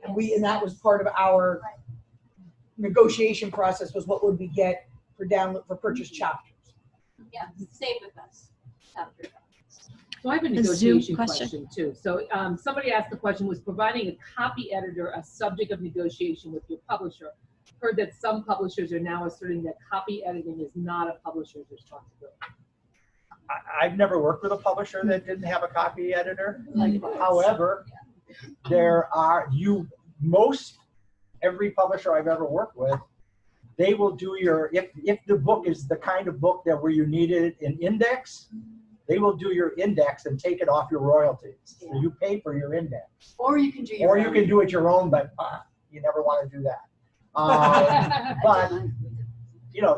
And that was part of our negotiation process, was what would we get for download, for purchase chapters. Yeah, same with us. Chapter. So I have a negotiation question too. So somebody asked the question, was providing a copy editor a subject of negotiation with your publisher? Heard that some publishers are now asserting that copy editing is not a publisher's responsibility. I've never worked with a publisher that didn't have a copy editor. However, every publisher I've ever worked with, they will do if the book is the kind of book that where you needed an index, they will do your index and take it off your royalties. So you pay for your index. Or you can do it your own, but you never want to do that. But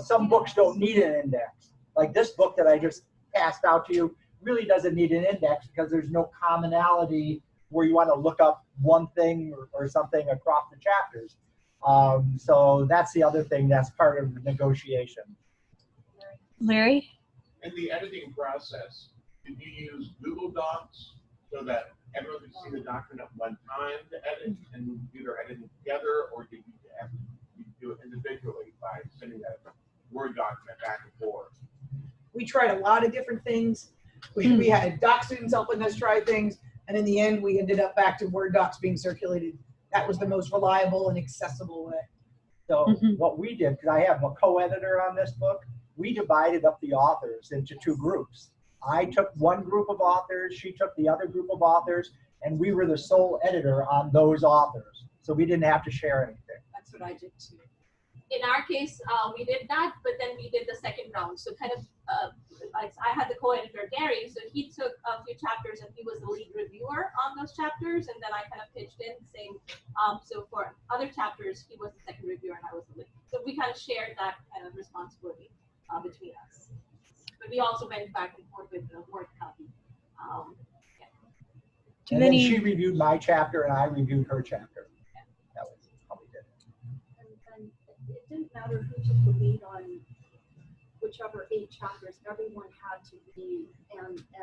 some books don't need an index. Like this book that I just passed out to you really doesn't need an index because there's no commonality where you want to look up one thing or something across the chapters. So that's the other thing that's part of the negotiation. Larry? In the editing process, did you use Google Docs so that everyone could see the document at one time to edit and either edit it together, or did you have to do it individually by sending that Word document back and forth? We tried a lot of different things. We had doc students helping us try things, and in the end, we ended up back to Word docs being circulated. That was the most reliable and accessible way. So what we did, because I have a co-editor on this book, we divided up the authors into two groups. I took one group of authors, she took the other group of authors, and we were the sole editor on those authors. So we didn't have to share anything. That's what I did too. In our case, we did that, but then we did the second round. So kind of, I had the co-editor Gary, so he took a few chapters and he was the lead reviewer on those chapters, and then I kind of pitched in saying, so for other chapters, he was the second reviewer and I was the lead. So we kind of shared that kind of responsibility between us. But we also went back and forth with the Word copy. And then she reviewed my chapter and I reviewed her chapter. That was how we did it. And it didn't matter who took the lead on whichever 8 chapters. Everyone had to read and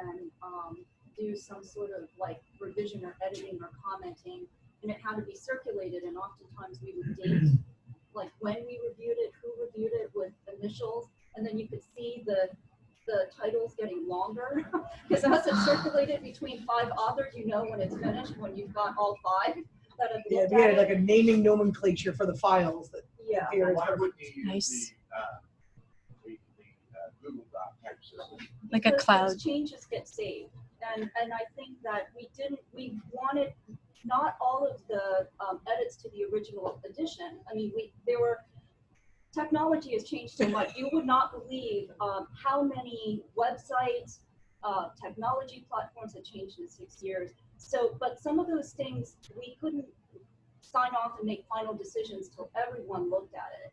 do some sort of like revision or editing or commenting, and it had to be circulated. And oftentimes we would date like when we reviewed it, who reviewed it with initials, and then you could see the titles getting longer because as it's circulated between 5 authors, you know when it's finished when you've got all 5 that have looked we at had like a naming nomenclature for the files that Why wouldn't you use the Google Doc type system? Like a Because cloud. those changes get saved, and I think that we wanted not all of the edits to the original edition. I mean, technology has changed so much. You would not believe how many websites, technology platforms have changed in 6 years. So, but some of those things we couldn't sign off and make final decisions till everyone looked at it.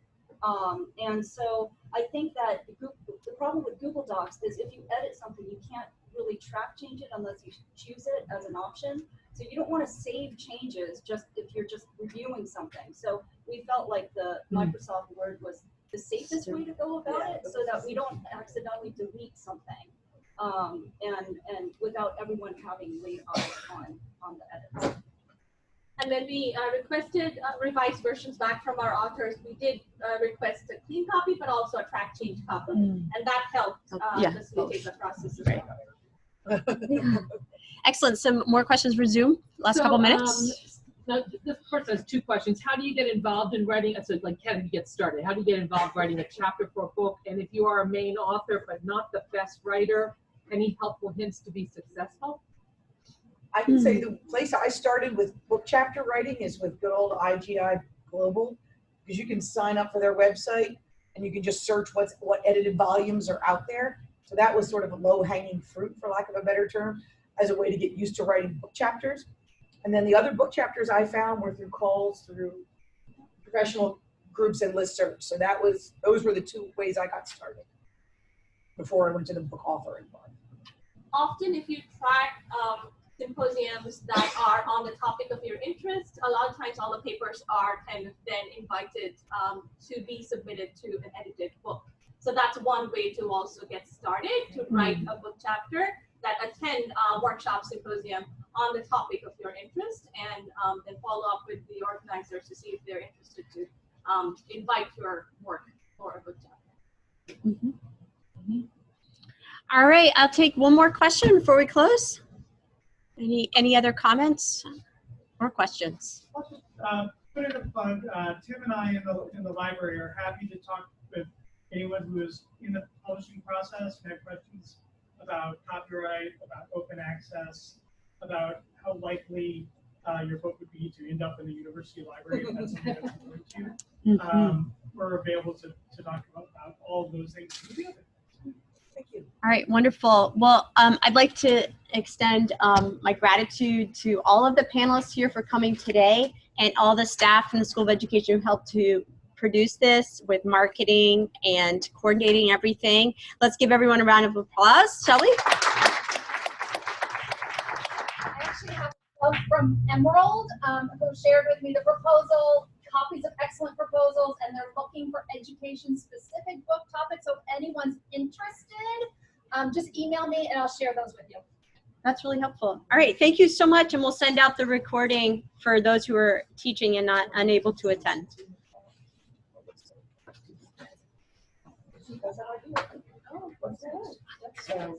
And so I think that the problem with Google Docs is if you edit something, you can't really track change it unless you choose it as an option. So you don't want to save changes just if you're just reviewing something. So we felt like the Microsoft Word was the safest way to go about it, so that we don't accidentally delete something, and without everyone having laid on the edits. And when we requested revised versions back from our authors, we did request a clean copy, but also a track change copy, and that helped facilitate the process as well. Excellent. Some more questions for Zoom. Last couple minutes. Now, this person has 2 questions. How do you get involved in writing? So, like, how do you get started? How do you get involved writing a chapter for a book? And if you are a main author but not the best writer, any helpful hints to be successful? I can say the place I started with book chapter writing is with good old IGI Global, because you can sign up for their website and you can just search what edited volumes are out there. So that was sort of a low-hanging fruit, for lack of a better term, as a way to get used to writing book chapters. And then the other book chapters I found were through calls, through professional groups and listservs. So those were the 2 ways I got started before I went to the book authoring part. Often if you track symposiums that are on the topic of your interest, a lot of times all the papers are kind of then invited to be submitted to an edited book. So that's one way to also get started to write a book chapter, that attend workshop symposium on the topic of your interest, and then follow up with the organizers to see if they're interested to invite your work for a book chapter. Mm-hmm. Mm-hmm. All right, I'll take one more question before we close. Any other comments or questions? Put in a plug. Tim and I in the library are happy to talk with anyone who is in the publishing process and have questions about copyright, about open access, about how likely your book would be to end up in the university library if that's something that's important to you. We're available to talk about all of those things. Thank you. All right, wonderful. Well, I'd like to extend my gratitude to all of the panelists here for coming today and all the staff in the School of Education who helped to produce this with marketing and coordinating everything. Let's give everyone a round of applause, shall we? I actually have a quote from Emerald, who shared with me the proposal, copies of excellent proposals, and they're looking for education-specific book topics. So if anyone's interested, just email me and I'll share those with you. That's really helpful. All right, thank you so much, and we'll send out the recording for those who are teaching and unable to attend. Oh, what's that?